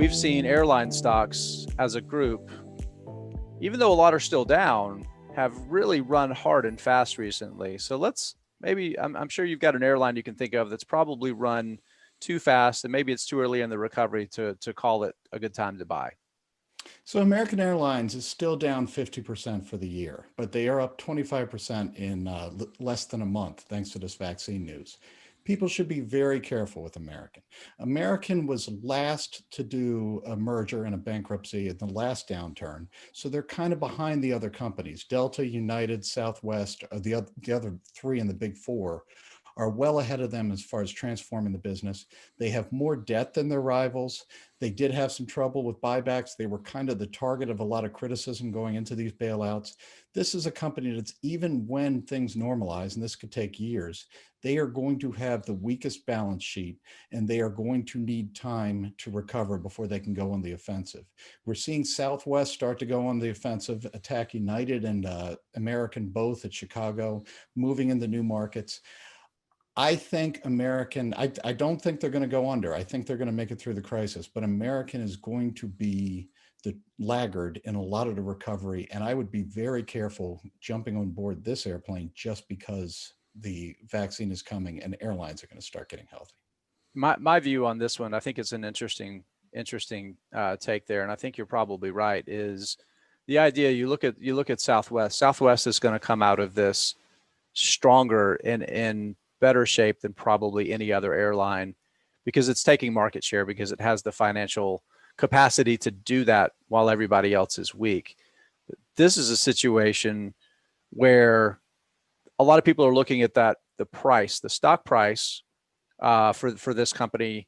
we've seen airline stocks as a group, even though a lot are still down, have really run hard and fast recently. So let's maybe, I'm sure you've got an airline you can think of that's probably run too fast, and maybe it's too early in the recovery to call it a good time to buy. So American Airlines is still down 50% for the year, but they are up 25% in less than a month, thanks to this vaccine news. People should be very careful with American. American was last to do a merger and a bankruptcy in the last downturn, so they're kind of behind the other companies. Delta, United, Southwest, the other three in the big four are well ahead of them as far as transforming the business. They have more debt than their rivals. They did have some trouble with buybacks. They were kind of the target of a lot of criticism going into these bailouts. This is a company that's, even when things normalize, and this could take years, they are going to have the weakest balance sheet, and they are going to need time to recover before they can go on the offensive. We're seeing Southwest start to go on the offensive, attack United and American both at Chicago, moving into new markets. I think American, I don't think they're going to go under. I think they're going to make it through the crisis, but American is going to be the laggard in a lot of the recovery. And I would be very careful jumping on board this airplane just because the vaccine is coming and airlines are going to start getting healthy. My view on this one, I think it's an interesting take there, and I think you're probably right. Is the idea you look at Southwest. Southwest is going to come out of this stronger in better shape than probably any other airline, because it's taking market share, because it has the financial capacity to do that while everybody else is weak. This is a situation where a lot of people are looking at the stock price for this company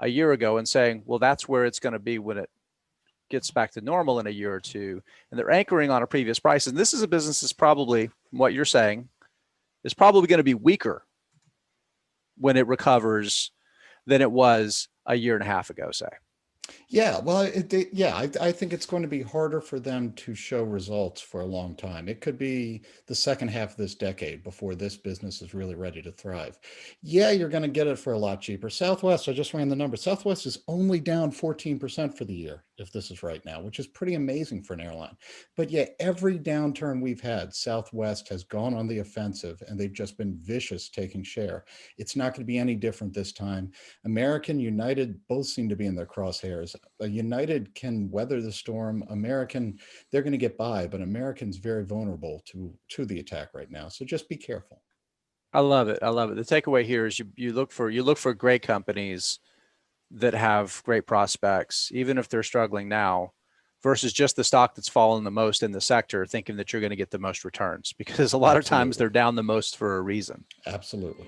a year ago and saying, well, that's where it's going to be when it gets back to normal in a year or two. And they're anchoring on a previous price. And this is a business that's probably, from what you're saying, is probably going to be weaker when it recovers than it was a year and a half ago, say. Yeah, well, I think it's going to be harder for them to show results for a long time. It could be the second half of this decade before this business is really ready to thrive. Yeah, you're going to get it for a lot cheaper. Southwest, I just ran the number. Southwest is only down 14% for the year, if this is right now, which is pretty amazing for an airline. But yeah, every downturn we've had, Southwest has gone on the offensive, and they've just been vicious taking share. It's not going to be any different this time. American, United, both seem to be in their crosshairs. United can weather the storm. American, they're going to get by, but American's very vulnerable to the attack right now. So just be careful. I love it. I love it. The takeaway here is you look for great companies that have great prospects, even if they're struggling now, versus just the stock that's fallen the most in the sector, thinking that you're going to get the most returns, because a lot of times Absolutely. they're down the most for a reason. Absolutely.